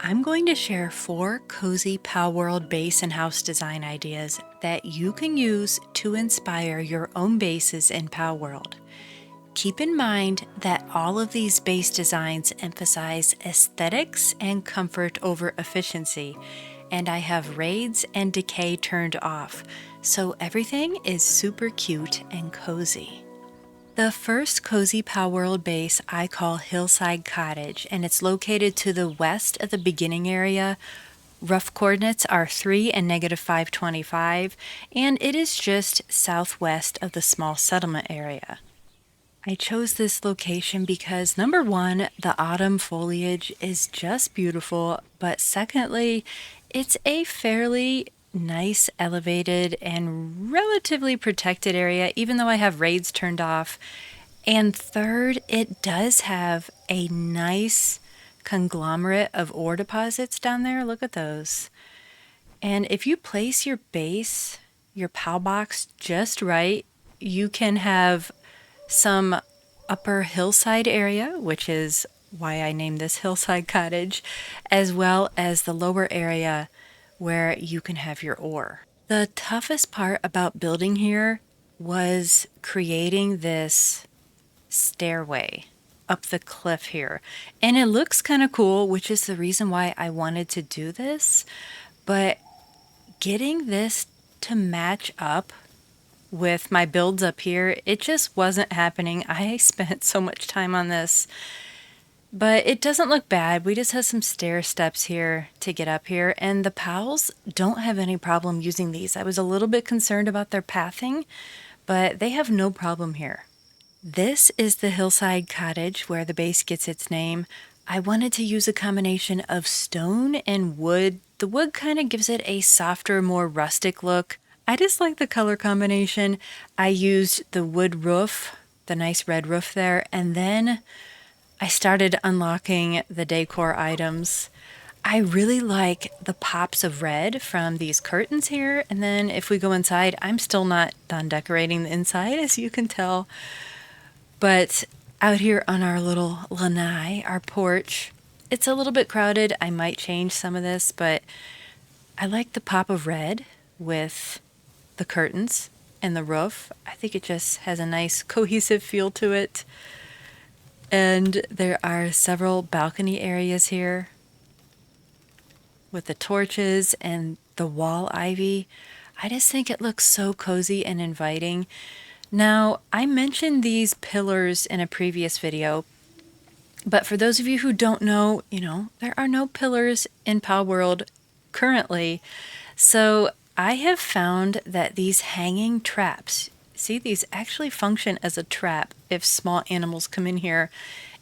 I'm going to share 4 cozy Palworld base and house design ideas that you can use to inspire your own bases in Palworld. Keep in mind that all of these base designs emphasize aesthetics and comfort over efficiency, and I have raids and decay turned off, so everything is super cute and cozy. The first cozy Palworld base I call Hillside Cottage, and it's located to the west of the beginning area. Rough coordinates are 3 and -525, and it is just southwest of the small settlement area. I chose this location because number one, the autumn foliage is just beautiful, but secondly, it's a fairly nice, elevated, and relatively protected area, even though I have raids turned off. And third, it does have a nice conglomerate of ore deposits down there. Look at those. And if you place your base, your PAL box just right, you can have some upper hillside area, which is why I named this Hillside Cottage, as well as the lower area where you can have your ore. The toughest part about building here was creating this stairway up the cliff here. And it looks kind of cool, which is the reason why I wanted to do this. But getting this to match up with my builds up here, it just wasn't happening. I spent so much time on this, but it doesn't look bad. We just have some stair steps here to get up here, and the pals don't have any problem using these. I was a little bit concerned about their pathing, but they have no problem here. This is the Hillside Cottage where the base gets its name. I wanted to use a combination of stone and wood. The wood kind of gives it a softer, more rustic look. I just like the color combination. I used the wood roof, the nice red roof there, and then I started unlocking the decor items. I really like the pops of red from these curtains here, and then if we go inside, I'm still not done decorating the inside, as you can tell. But out here on our little lanai, our porch, it's a little bit crowded. I might change some of this, but I like the pop of red with the curtains and the roof. I think it just has a nice cohesive feel to it. And there are several balcony areas here with the torches and the wall ivy. I just think it looks so cozy and inviting. Now, I mentioned these pillars in a previous video, but for those of you who don't know, there are no pillars in Palworld currently. So I have found that these hanging traps, see, these actually function as a trap. If small animals come in here,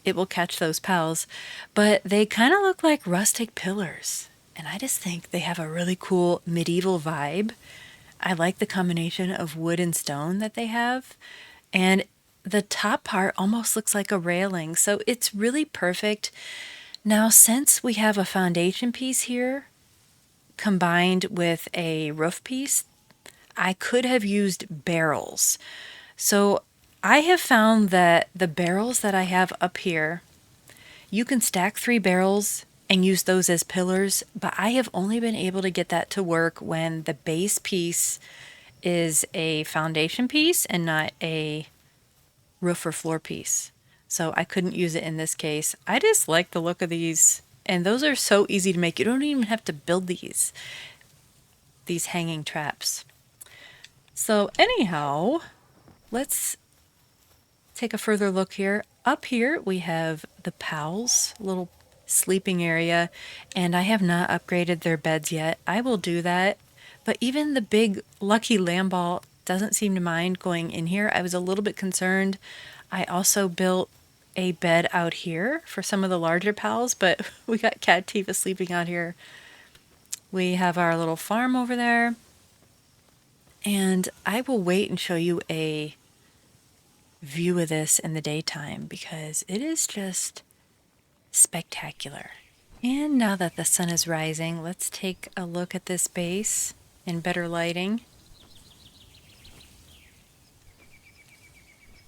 it will catch those pals. But they kind of look like rustic pillars. And I just think they have a really cool medieval vibe. I like the combination of wood and stone that they have. And the top part almost looks like a railing. So it's really perfect. Now, since we have a foundation piece here, combined with a roof piece, I could have used barrels. So I have found that the barrels that I have up here, you can stack 3 barrels and use those as pillars, but I have only been able to get that to work when the base piece is a foundation piece and not a roof or floor piece. So I couldn't use it in this case. I just like the look of these. And those are so easy to make. You don't even have to build these hanging traps. So anyhow, let's take a further look here. Up here we have the pals, little sleeping area, and I have not upgraded their beds yet. I will do that. But even the big lucky lamb ball doesn't seem to mind going in here. I was a little bit concerned. I also built a bed out here for some of the larger pals, but we got Cativa sleeping out here. We have our little farm over there, and I will wait and show you a view of this in the daytime because it is just spectacular. And now that the sun is rising, let's take a look at this base in better lighting.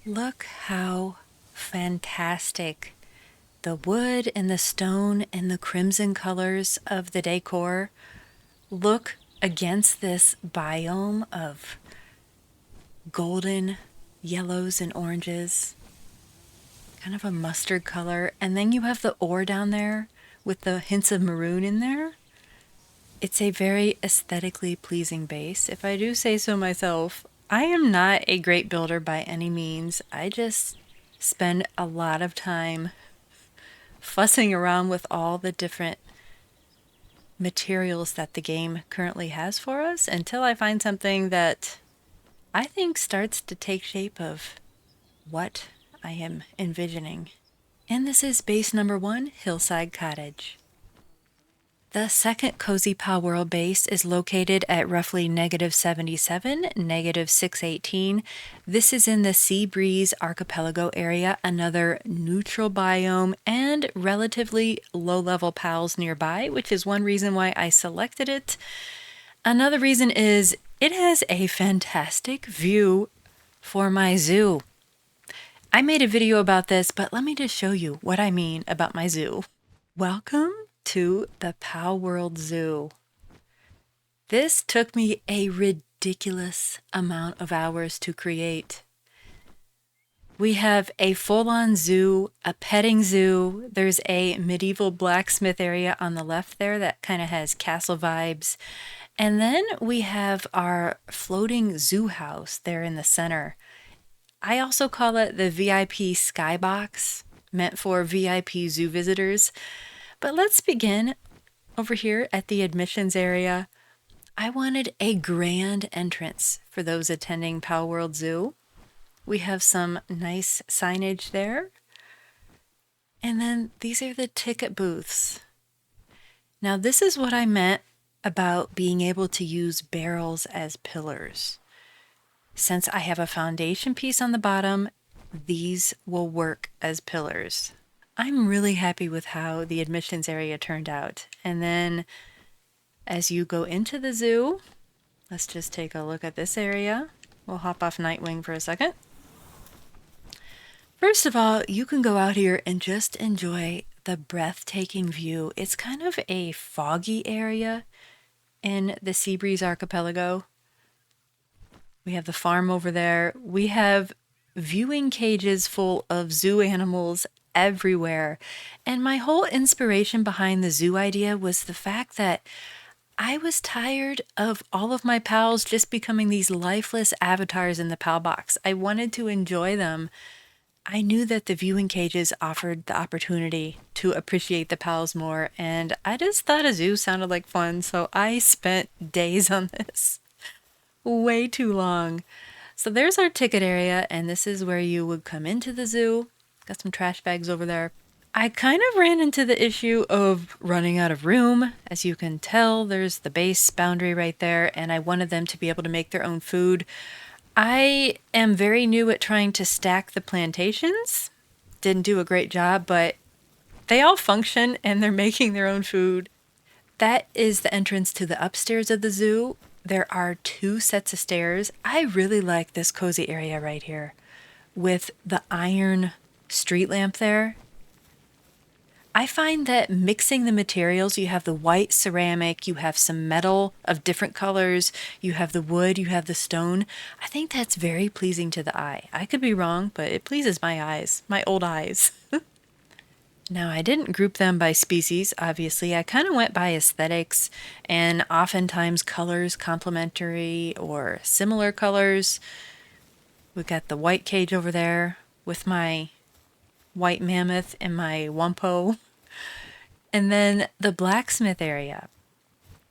Look how fantastic The wood and the stone and the crimson colors of the decor look against this biome of golden yellows and oranges, kind of a mustard color. And then you have the ore down there with the hints of maroon in there. It's a very aesthetically pleasing base, if I do say so myself. I am not a great builder by any means. I just spend a lot of time fussing around with all the different materials that the game currently has for us until I find something that I think starts to take shape of what I am envisioning. And this is base number 1, Hillside Cottage. The second Cozy Palworld base is located at roughly -77, -618. This is in the Sea Breeze Archipelago area, another neutral biome and relatively low-level pals nearby, which is one reason why I selected it. Another reason is it has a fantastic view for my zoo. I made a video about this, but let me just show you what I mean about my zoo. Welcome to the Palworld Zoo. This took me a ridiculous amount of hours to create. We have a full-on zoo, a petting zoo. There's a medieval blacksmith area on the left there that kind of has castle vibes. And then we have our floating zoo house there in the center. I also call it the VIP skybox, meant for VIP zoo visitors. But let's begin over here at the admissions area. I wanted a grand entrance for those attending Palworld Zoo. We have some nice signage there. And then these are the ticket booths. Now this is what I meant about being able to use barrels as pillars. Since I have a foundation piece on the bottom, these will work as pillars. I'm really happy with how the admissions area turned out. And then as you go into the zoo, let's just take a look at this area. We'll hop off Nightwing for a second. First of all, you can go out here and just enjoy the breathtaking view. It's kind of a foggy area in the Sea Breeze Archipelago. We have the farm over there. We have viewing cages full of zoo animals everywhere. And my whole inspiration behind the zoo idea was the fact that I was tired of all of my pals just becoming these lifeless avatars in the pal box. I wanted to enjoy them. I knew that the viewing cages offered the opportunity to appreciate the pals more, and I just thought a zoo sounded like fun, so I spent days on this. Way too long. So there's our ticket area, and this is where you would come into the zoo. Got some trash bags over there. I kind of ran into the issue of running out of room. As you can tell, there's the base boundary right there, and I wanted them to be able to make their own food. I am very new at trying to stack the plantations. Didn't do a great job, but they all function and they're making their own food. That is the entrance to the upstairs of the zoo. There are 2 sets of stairs. I really like this cozy area right here with the iron street lamp there. I find that mixing the materials, you have the white ceramic, you have some metal of different colors, you have the wood, you have the stone. I think that's very pleasing to the eye. I could be wrong, but it pleases my eyes, my old eyes. Now, I didn't group them by species, obviously. I kind of went by aesthetics and oftentimes colors complementary or similar colors. We've got the white cage over there with my white mammoth and my wumpo. And then the blacksmith area.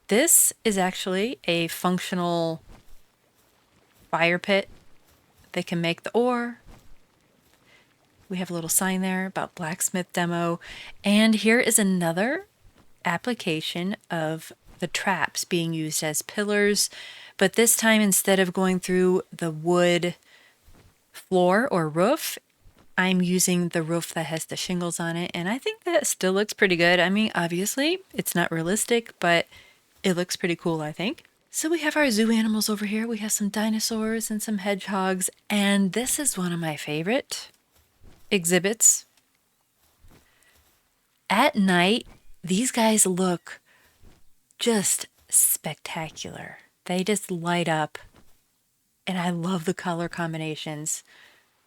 This is actually a functional fire pit. They can make the ore. We have a little sign there about blacksmith demo. And here is another application of the traps being used as pillars. But this time, instead of going through the wood floor or roof, I'm using the roof that has the shingles on it, and I think that still looks pretty good. I mean, obviously, it's not realistic, but it looks pretty cool, I think. So we have our zoo animals over here. We have some dinosaurs and some hedgehogs, and this is one of my favorite exhibits. At night, these guys look just spectacular. They just light up, and I love the color combinations.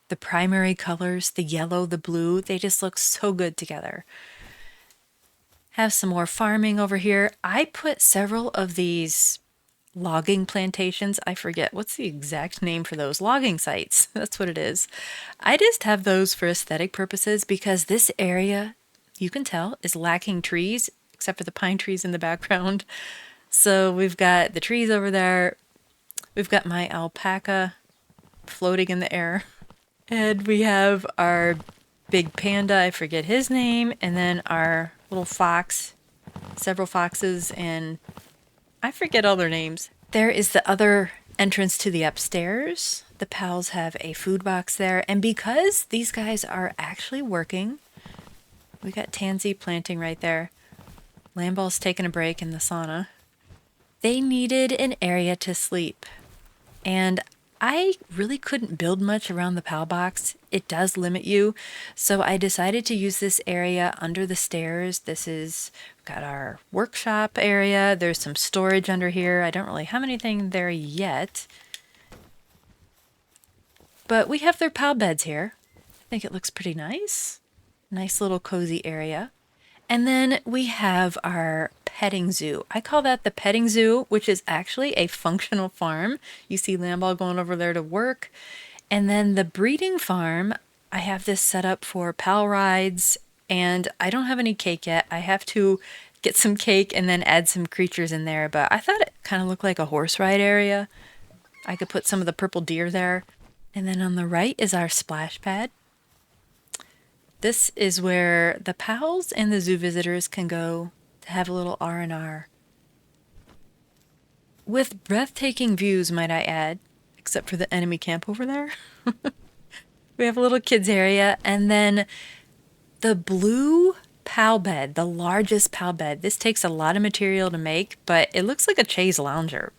The primary colors, the yellow, the blue, they just look so good together. Have some more farming over here. I put several of these logging plantations. I forget what's the exact name for those logging sites. That's what it is. I just have those for aesthetic purposes because this area, you can tell, is lacking trees except for the pine trees in the background. So we've got the trees over there. We've got my alpaca floating in the air. And we have our big panda, I forget his name, and then our little fox, several foxes, and I forget all their names. There is the other entrance to the upstairs. The pals have a food box there, and because these guys are actually working, we got Tansy planting right there. Lamball's taking a break in the sauna. They needed an area to sleep, and I really couldn't build much around the PAL box. It does limit you. So I decided to use this area under the stairs. This is, got our workshop area. There's some storage under here. I don't really have anything there yet. But we have their PAL beds here. I think it looks pretty nice. Nice little cozy area. And then we have our petting zoo. I call that the petting zoo, which is actually a functional farm. You see Lamball going over there to work. And then the breeding farm, I have this set up for pal rides, and I don't have any cake yet. I have to get some cake and then add some creatures in there, but I thought it kind of looked like a horse ride area. I could put some of the purple deer there. And then on the right is our splash pad. This is where the pals and the zoo visitors can go to have a little R&R. With breathtaking views, might I add, except for the enemy camp over there. We have a little kids area, and then the blue pal bed, the largest pal bed. This takes a lot of material to make, but it looks like a chaise lounger.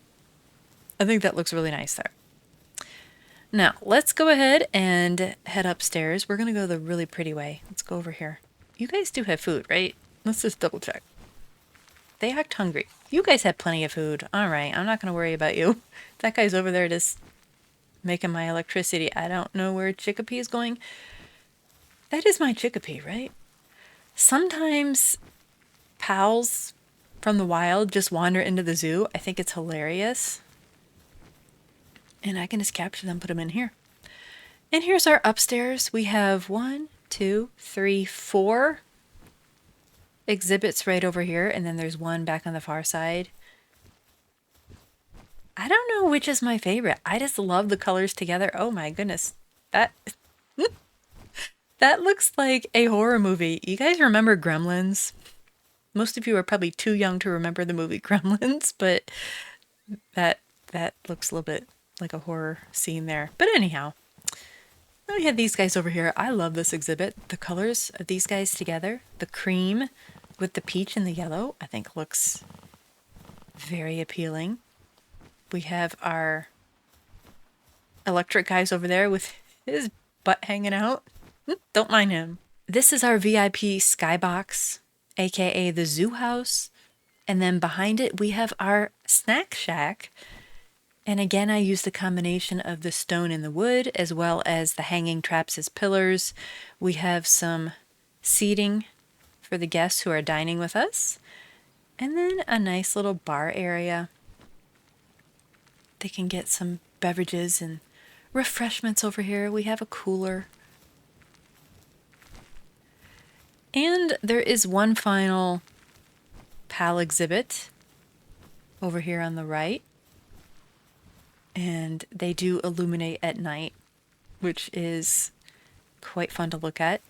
I think that looks really nice there. Now, let's go ahead and head upstairs. We're going to go the really pretty way. Let's go over here. You guys do have food, right? Let's just double check. They act hungry. You guys have plenty of food. All right, I'm not going to worry about you. That guy's over there just making my electricity. I don't know where Chickapee is going. That is my Chickapee, right? Sometimes pals from the wild just wander into the zoo. I think it's hilarious. And I can just capture them, put them in here. And here's our upstairs. We have 1, 2, 3, 4 exhibits right over here. And then there's one back on the far side. I don't know which is my favorite. I just love the colors together. Oh my goodness. That looks like a horror movie. You guys remember Gremlins? Most of you are probably too young to remember the movie Gremlins, but that looks a little bit like a horror scene there. But anyhow, then we have these guys over here. I love this exhibit. The colors of these guys together, the cream with the peach and the yellow, I think looks very appealing. We have our electric guys over there with his butt hanging out. Don't mind him. This is our VIP skybox, aka the zoo house. And then behind it, we have our snack shack. And again, I used a combination of the stone and the wood, as well as the hanging traps as pillars. We have some seating for the guests who are dining with us. And then a nice little bar area. They can get some beverages and refreshments over here. We have a cooler. And there is one final PAL exhibit over here on the right. And they do illuminate at night, which is quite fun to look at.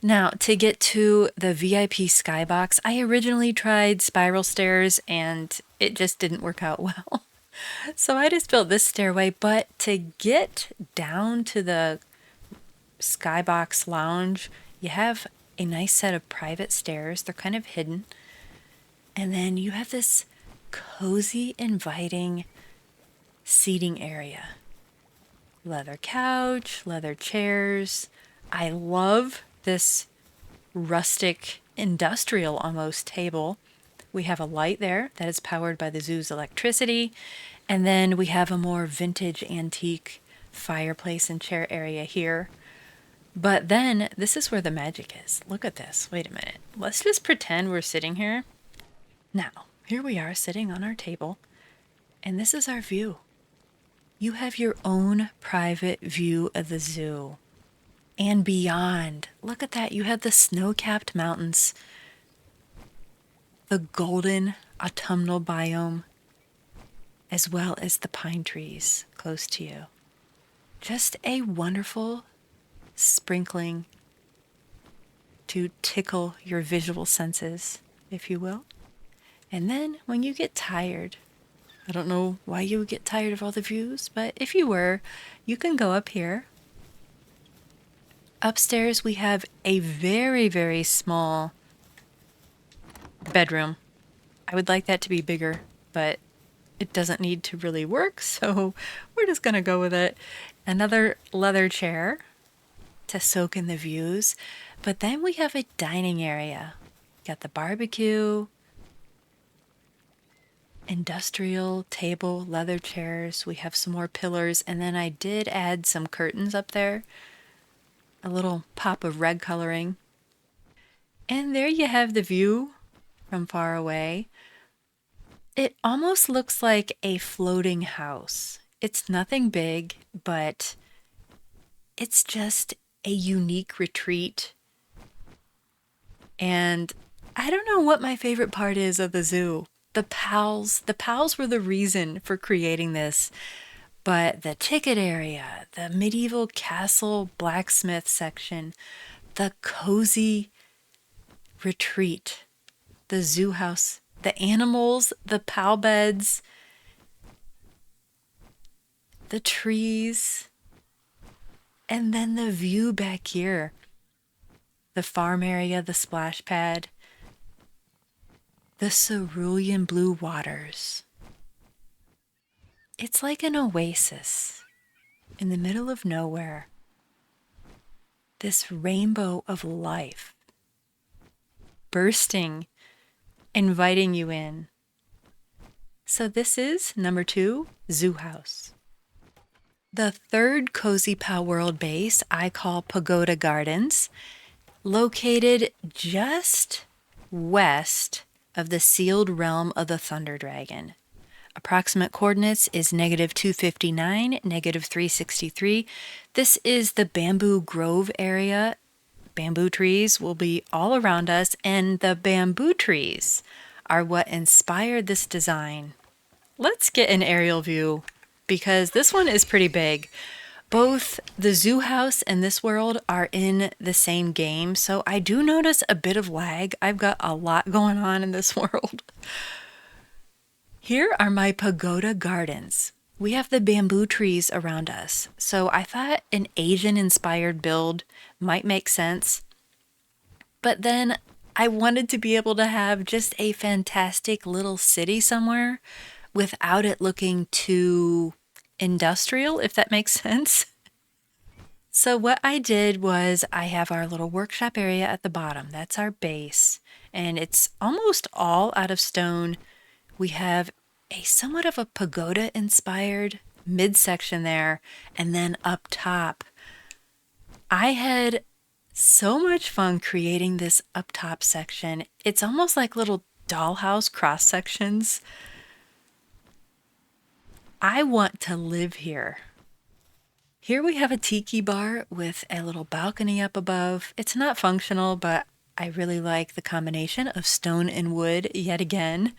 Now, to get to the VIP skybox, I originally tried spiral stairs and it just didn't work out well. So I just built this stairway, but to get down to the skybox lounge, you have a nice set of private stairs. They're kind of hidden. And then you have this cozy, inviting seating area. Leather couch, leather chairs. I love this rustic industrial almost table. We have a light there that is powered by the zoo's electricity. And then we have a more vintage antique fireplace and chair area here. But then this is where the magic is. Look at this. Wait a minute. Let's just pretend we're sitting here. Now, here we are sitting on our table, and this is our view. You have your own private view of the zoo and beyond. Look at that. You have the snow-capped mountains, the golden autumnal biome, as well as the pine trees close to you. Just a wonderful sprinkling to tickle your visual senses, if you will. And then when you get tired, I don't know why you would get tired of all the views, but if you were, you can go up here. Upstairs, we have a very, very small bedroom. I would like that to be bigger, but it doesn't need to really work, so we're just gonna go with it. Another leather chair to soak in the views. But then we have a dining area. Got the barbecue, industrial table, leather chairs. We have some more pillars, and then I did add some curtains up there. A little pop of red coloring. And there you have the view from far away. It almost looks like a floating house. It's nothing big, but it's just a unique retreat. And I don't know what my favorite part is of the zoo. The pals were the reason for creating this. But the ticket area, the medieval castle blacksmith section, the cozy retreat, the zoo house, the animals, the pal beds, the trees, and then the view back here. The farm area, the splash pad, the cerulean blue waters. It's like an oasis in the middle of nowhere. This rainbow of life bursting, inviting you in. So this is number 2, Zoo House. The third Cozy Palworld base I call Pagoda Gardens, located just west of the sealed realm of the Thunder Dragon. Approximate coordinates is -259, -363. This is the bamboo grove area. Bamboo trees will be all around us, and the bamboo trees are what inspired this design. Let's get an aerial view because this one is pretty big. Both the zoo house and this world are in the same game, so I do notice a bit of lag. I've got a lot going on in this world. Here are my pagoda gardens. We have the bamboo trees around us, so I thought an Asian-inspired build might make sense. But then I wanted to be able to have just a fantastic little city somewhere without it looking too industrial, if that makes sense. So what I did was I have our little workshop area at the bottom. That's our base, and it's almost all out of stone. We have a somewhat of a pagoda inspired midsection there, and then up top I had so much fun creating this up top section. It's almost like little dollhouse cross sections. I want to live here. Here we have a tiki bar with a little balcony up above. It's not functional, but I really like the combination of stone and wood yet again.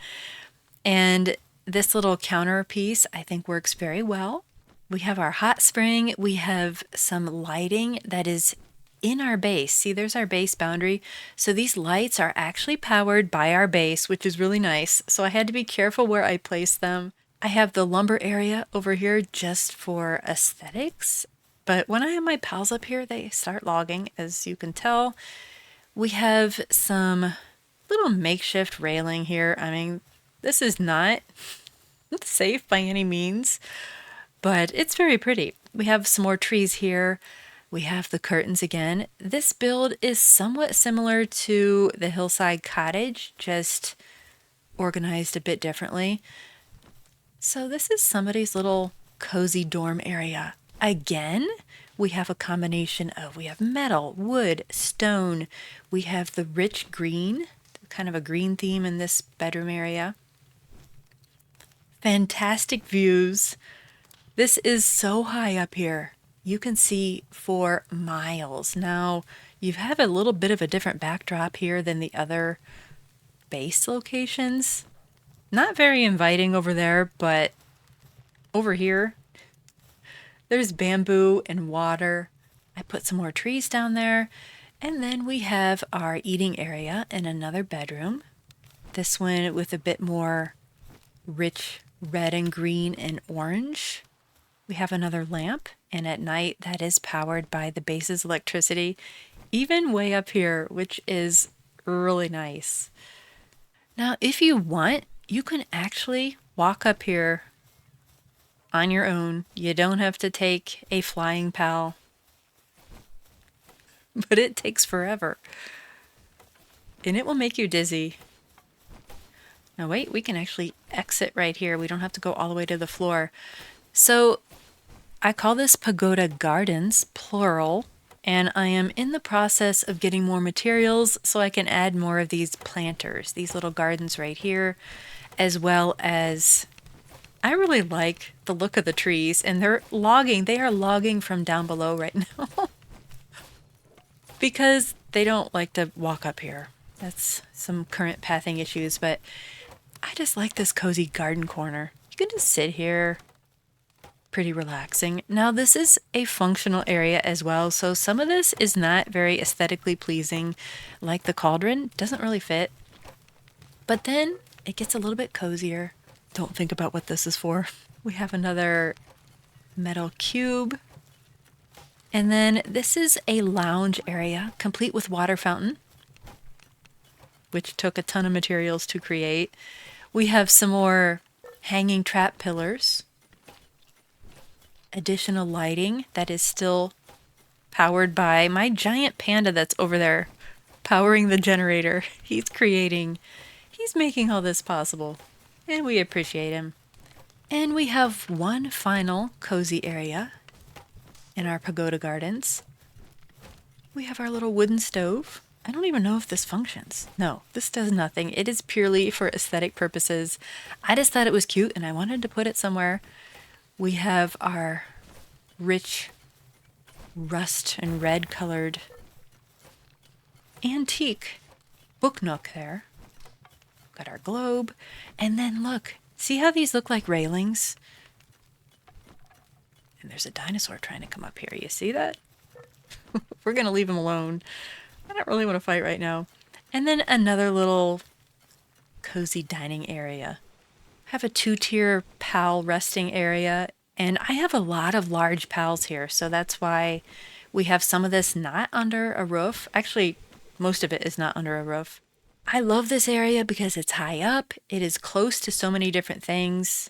And this little counter piece I think works very well. We have our hot spring. We have some lighting that is in our base. See, there's our base boundary. So these lights are actually powered by our base, which is really nice. So I had to be careful where I place them. I have the lumber area over here just for aesthetics. But when I have my pals up here, they start logging, as you can tell. We have some little makeshift railing here. I mean, this is not safe by any means, but it's very pretty. We have some more trees here. We have the curtains again. This build is somewhat similar to the Hillside Cottage, just organized a bit differently. So this is somebody's little cozy dorm area. Again, we have a combination of, we have metal, wood, stone. We have the rich green, kind of a green theme in this bedroom area. Fantastic views. This is so high up here. You can see for miles. Now, you have a little bit of a different backdrop here than the other base locations. Not very inviting over there, but over here, there's bamboo and water. I put some more trees down there. And then we have our eating area in another bedroom. This one with a bit more rich red and green and orange. We have another lamp, and at night that is powered by the base's electricity, even way up here, which is really nice. Now, if you want, you can actually walk up here on your own. You don't have to take a flying pal, but it takes forever, and it will make you dizzy. Now wait, we can actually exit right here. We don't have to go all the way to the floor. So I call this Pagoda Gardens, plural, and I am in the process of getting more materials so I can add more of these planters, these little gardens right here, as well as I really like the look of the trees, and they're logging. They are logging from down below right now because they don't like to walk up here. That's some current pathing issues, but I just like this cozy garden corner. You can just sit here. Pretty relaxing. Now this is a functional area as well, so some of this is not very aesthetically pleasing, like the cauldron doesn't really fit, but then it gets a little bit cozier. Don't think about what this is for. We have another metal cube, and then this is a lounge area complete with water fountain, which took a ton of materials to create. We have some more hanging trap pillars, additional lighting that is still powered by my giant panda that's over there powering the generator. He's making all this possible, and we appreciate him. And we have one final cozy area in our Pagoda Gardens. We have our little wooden stove. I don't even know if this functions. No, this does nothing. It is purely for aesthetic purposes. I just thought it was cute and I wanted to put it somewhere. We have our rich rust and red colored antique book nook there. Got our globe. And then look, see how these look like railings? And there's a dinosaur trying to come up here. You see that? We're going to leave him alone. I don't really want to fight right now. And then another little cozy dining area. Have a 2-tier pal resting area, and I have a lot of large pals here, so that's why we have some of this not under a roof. Actually, most of it is not under a roof. I love this area because it's high up, it is close to so many different things,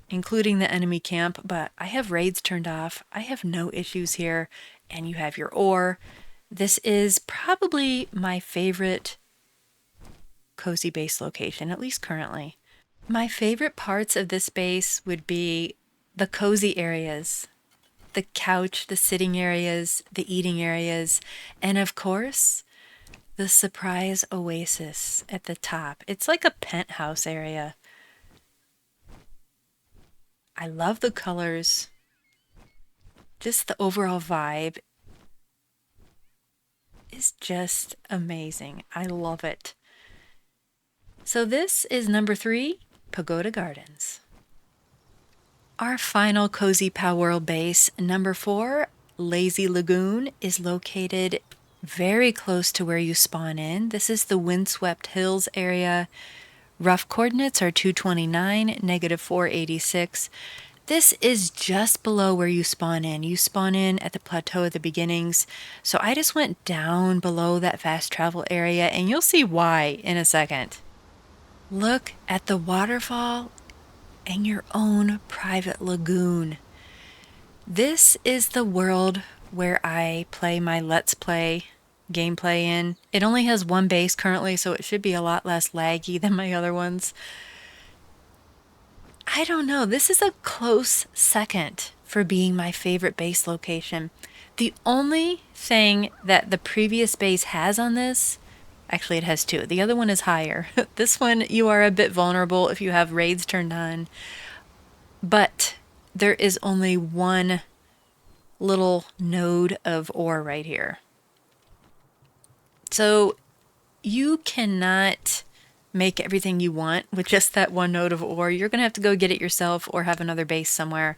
including the enemy camp, but I have raids turned off. I have no issues here, and you have your ore. This is probably my favorite cozy base location, at least currently. My favorite parts of this base would be the cozy areas, the couch, the sitting areas, the eating areas, and of course, the surprise oasis at the top. It's like a penthouse area. I love the colors, just the overall vibe is just amazing. I love it. So this is number 3, Pagoda Gardens. Our final cozy Palworld base, number 4, Lazy Lagoon, is located very close to where you spawn in. This is the windswept hills area. Rough coordinates are 229, negative 486. This is just below where you spawn in. You spawn in at the plateau at the beginnings. So I just went down below that fast travel area, and you'll see why in a second. Look at the waterfall and your own private lagoon. This is the world where I play my Let's Play gameplay in. It only has one base currently, so it should be a lot less laggy than my other ones. I don't know, this is a close second for being my favorite base location. The only thing that the previous base has on this, actually it has two, the other one is higher. This one you are a bit vulnerable if you have raids turned on, but there is only one little node of ore right here. So you cannot make everything you want with just that one node of ore. You're going to have to go get it yourself or have another base somewhere.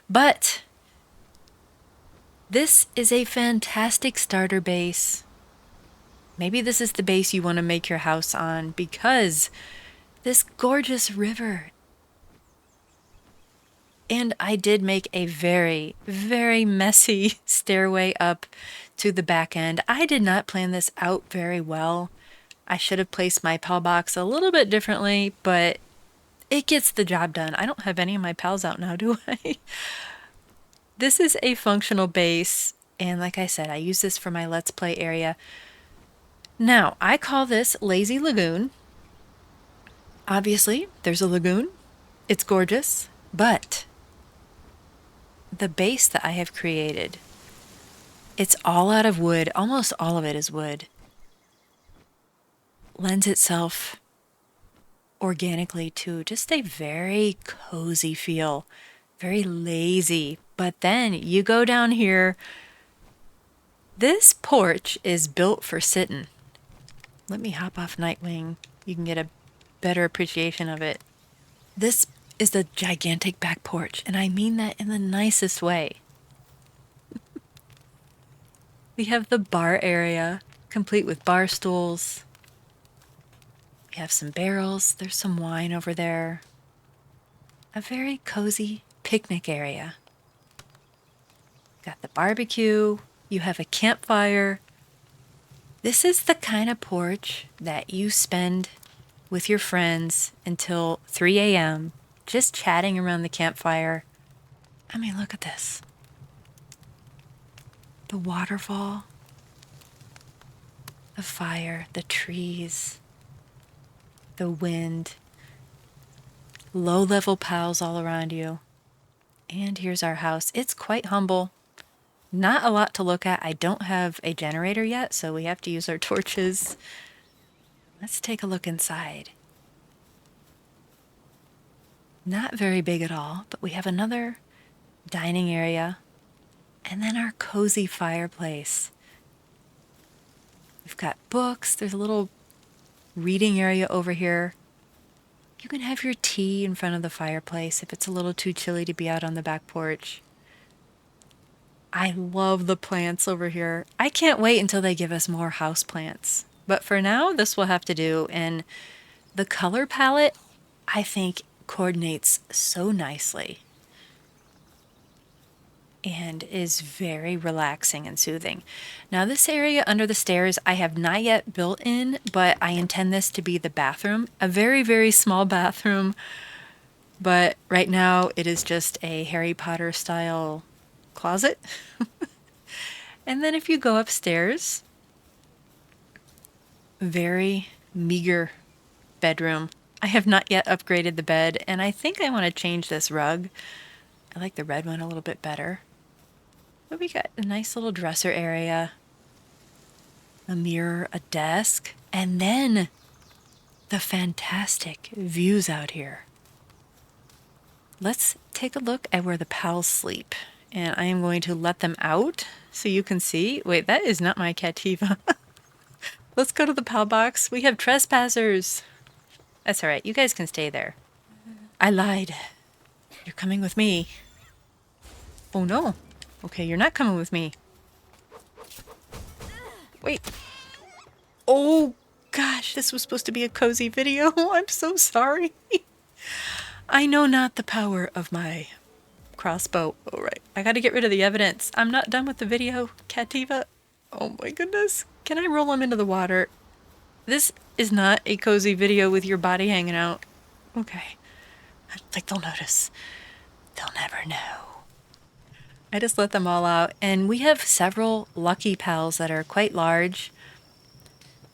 But this is a fantastic starter base. Maybe this is the base you want to make your house on because this gorgeous river. And I did make a very, very messy stairway up to the back end. I did not plan this out very well. I should have placed my pal box a little bit differently, but it gets the job done. I don't have any of my pals out now, do I? This is a functional base, and like I said, I use this for my Let's Play area. Now, I call this Lazy Lagoon. Obviously, there's a lagoon. It's gorgeous, but the base that I have created, it's all out of wood. Almost all of it is wood. Lends itself organically to just a very cozy feel, very lazy. But then you go down here, this porch is built for sitting. Let me hop off Nightwing. You can get a better appreciation of it. This is the gigantic back porch, and I mean that in the nicest way. We have the bar area, complete with bar stools. We have some barrels. There's some wine over there. A very cozy picnic area. Got the barbecue. You have a campfire. This is the kind of porch that you spend with your friends until 3 a.m. just chatting around the campfire. I mean, look at this. The waterfall, the fire, the trees, the wind, low-level pals all around you. And here's our house. It's quite humble. Not a lot to look at. I don't have a generator yet, so we have to use our torches. Let's take a look inside. Not very big at all, but we have another dining area and then our cozy fireplace. We've got books. There's a little reading area over here. You can have your tea in front of the fireplace if it's a little too chilly to be out on the back porch. I love the plants over here. I can't wait until they give us more house plants. But for now, this will have to do. And the color palette, I think, coordinates so nicely and is very relaxing and soothing. Now, this area under the stairs I have not yet built in, but I intend this to be the bathroom. A very, very small bathroom, but right now it is just a Harry Potter style closet. And then if you go upstairs, very meager bedroom. I have not yet upgraded the bed, and I think I want to change this rug. I like the red one a little bit better. But we got a nice little dresser area, a mirror, a desk, and then the fantastic views out here. Let's take a look at where the pals sleep. And I am going to let them out so you can see. Wait, that is not my Cativa. Let's go to the pal box. We have trespassers. That's all right. You guys can stay there. I lied. You're coming with me. Oh, no. Okay, you're not coming with me. Wait. Oh, gosh. This was supposed to be a cozy video. I'm so sorry. I know not the power of my crossbow. All right. I got to get rid of the evidence. I'm not done with the video. Cativa. Oh, my goodness. Can I roll him into the water? This is not a cozy video with your body hanging out. Okay. Like they'll notice. They'll never know. I just let them all out, and we have several Lucky Pals that are quite large.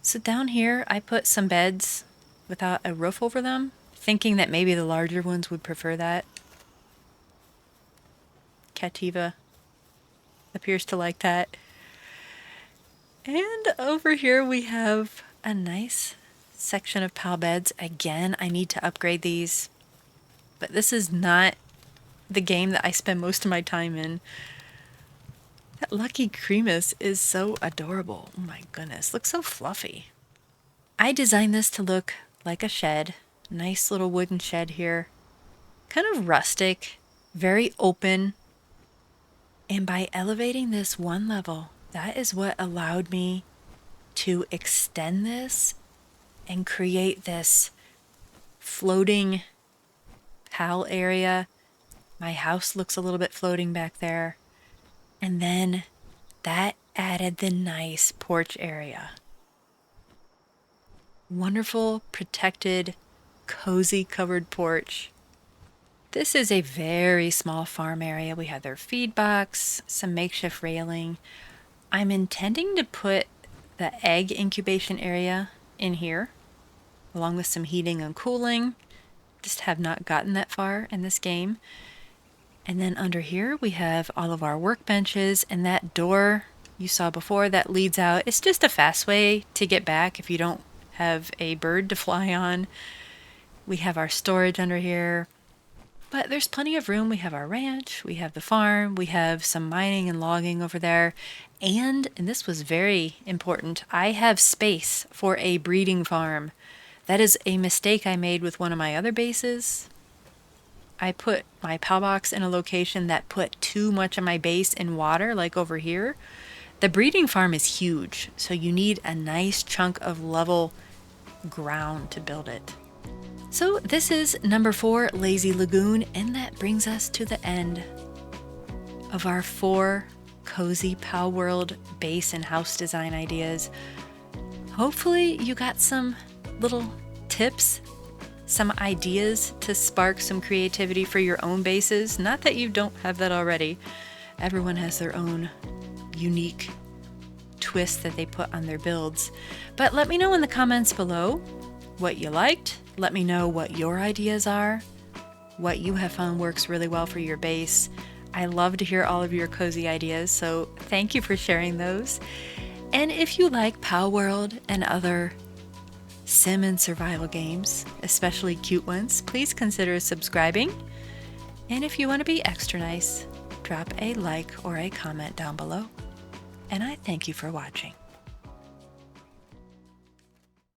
So down here, I put some beds without a roof over them, thinking that maybe the larger ones would prefer that. Cativa appears to like that. And over here we have a nice section of pal beds. Again, I need to upgrade these, but this is not the game that I spend most of my time in. That Lucky Cremus is so adorable. Oh my goodness, looks so fluffy. I designed this to look like a shed. Nice little wooden shed here. Kind of rustic, very open. And by elevating this one level, that is what allowed me to extend this and create this floating pal area. My house looks a little bit floating back there. And then that added the nice porch area. Wonderful, protected, cozy covered porch. This is a very small farm area. We have their feed box, some makeshift railing. I'm intending to put the egg incubation area in here, along with some heating and cooling. Just have not gotten that far in this game. And then under here we have all of our workbenches, and that door you saw before that leads out. It's just a fast way to get back if you don't have a bird to fly on. We have our storage under here, but there's plenty of room. We have our ranch, we have the farm, we have some mining and logging over there, and this was very important, I have space for a breeding farm. That is a mistake I made with one of my other bases. I put my PAL box in a location that put too much of my base in water, like over here. The breeding farm is huge, so you need a nice chunk of level ground to build it. So this is number 4, Lazy Lagoon, and that brings us to the end of our 4 cozy Palworld base and house design ideas. Hopefully you got some little tips, some ideas to spark some creativity for your own bases. Not that you don't have that already. Everyone has their own unique twist that they put on their builds. But let me know in the comments below what you liked. Let me know what your ideas are, what you have found works really well for your base. I love to hear all of your cozy ideas, so thank you for sharing those. And if you like Palworld and other sim and survival games, especially cute ones, please consider subscribing. And if you want to be extra nice, drop a like or a comment down below. And I thank you for watching.